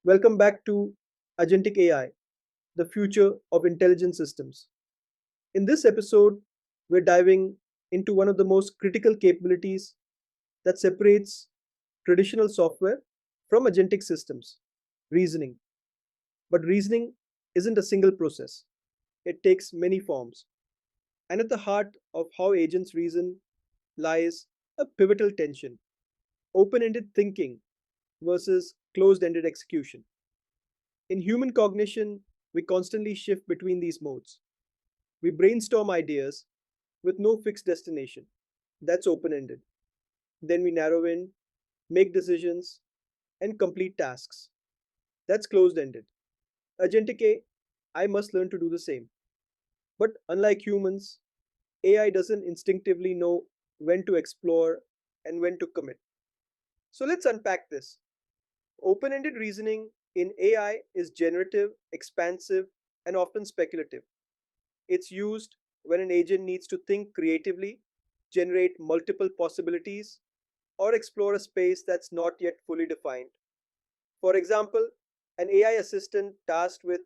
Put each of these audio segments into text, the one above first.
Welcome back to Agentic AI, the future of intelligent systems. In this episode, we're diving into one of the most critical capabilities that separates traditional software from agentic systems reasoning. But reasoning isn't a single process, it takes many forms. And at the heart of how agents reason lies a pivotal tension open ended thinking versus closed ended execution. In human cognition, we constantly shift between these modes. We brainstorm ideas with no fixed destination. That's open ended. Then we narrow in, make decisions, and complete tasks. That's closed ended. Agentic AI must learn to do the same. But unlike humans, AI doesn't instinctively know when to explore and when to commit. So let's unpack this. Open ended reasoning in AI is generative, expansive, and often speculative. It's used when an agent needs to think creatively, generate multiple possibilities, or explore a space that's not yet fully defined. For example, an AI assistant tasked with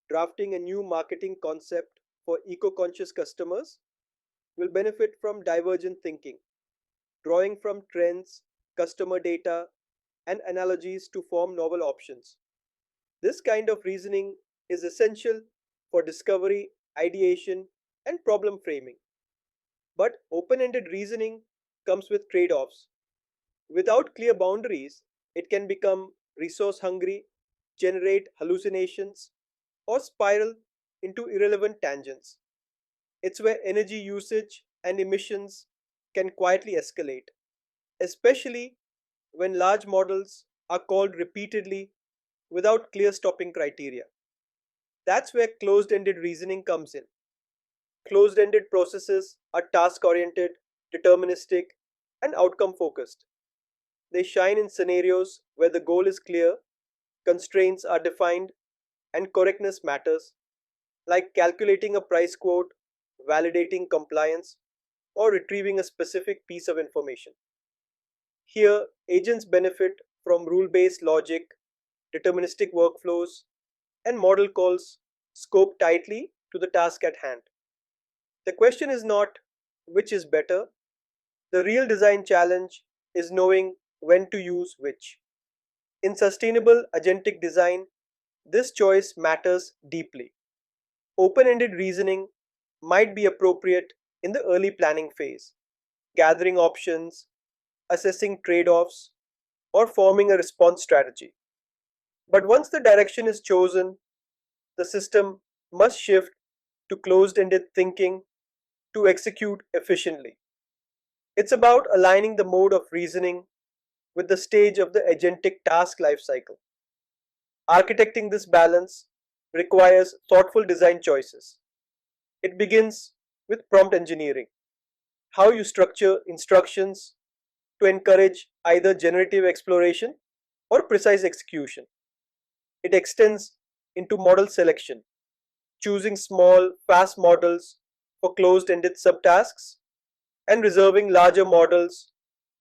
drafting a new marketing concept for eco conscious customers will benefit from divergent thinking, drawing from trends, customer data, and analogies to form novel options. This kind of reasoning is essential for discovery, ideation, and problem framing. But open ended reasoning comes with trade offs. Without clear boundaries, it can become resource hungry, generate hallucinations, or spiral into irrelevant tangents. It's where energy usage and emissions can quietly escalate, especially when large models are called repeatedly without clear stopping criteria. That's where closed ended reasoning comes in. Closed ended processes are task oriented, deterministic, and outcome focused. They shine in scenarios where the goal is clear, constraints are defined, and correctness matters, like calculating a price quote, validating compliance, or retrieving a specific piece of information. Here, agents benefit from rule based logic, deterministic workflows, and model calls scope tightly to the task at hand. The question is not which is better, the real design challenge is knowing when to use which. In sustainable agentic design, this choice matters deeply. Open ended reasoning might be appropriate in the early planning phase, gathering options, assessing trade offs, or forming a response strategy. But once the direction is chosen, the system must shift to closed ended thinking to execute efficiently. It's about aligning the mode of reasoning with the stage of the agentic task lifecycle. Architecting this balance requires thoughtful design choices. It begins with prompt engineering, how you structure instructions to encourage either generative exploration or precise execution. It extends into model selection, choosing small, fast models for closed ended subtasks and reserving larger models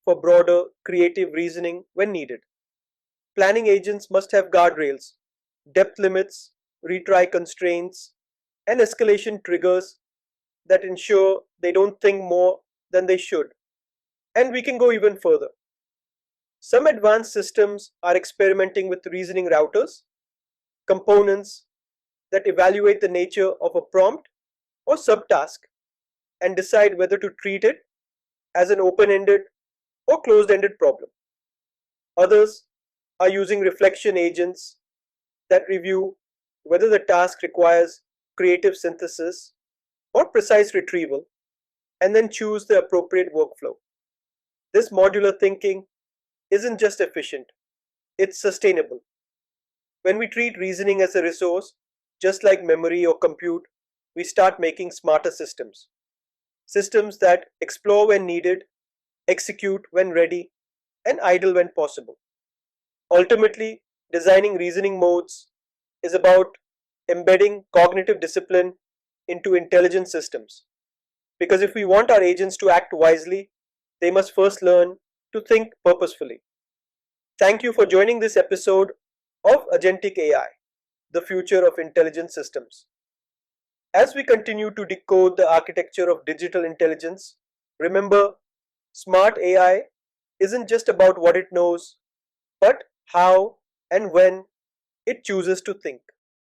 for broader creative reasoning when needed. Planning agents must have guardrails, depth limits, retry constraints, and escalation triggers that ensure they don't think more than they should. And we can go even further. Some advanced systems are experimenting with reasoning routers, components that evaluate the nature of a prompt or subtask and decide whether to treat it as an open ended or closed ended problem. Others are using reflection agents that review whether the task requires creative synthesis or precise retrieval and then choose the appropriate workflow. This modular thinking isn't just efficient, it's sustainable. When we treat reasoning as a resource, just like memory or compute, we start making smarter systems. Systems that explore when needed, execute when ready, and idle when possible. Ultimately, designing reasoning modes is about embedding cognitive discipline into intelligent systems. Because if we want our agents to act wisely, they must first learn to think purposefully. Thank you for joining this episode of Agentic AI, the future of intelligent systems. As we continue to decode the architecture of digital intelligence, remember, smart AI isn't just about what it knows, but how and when it chooses to think.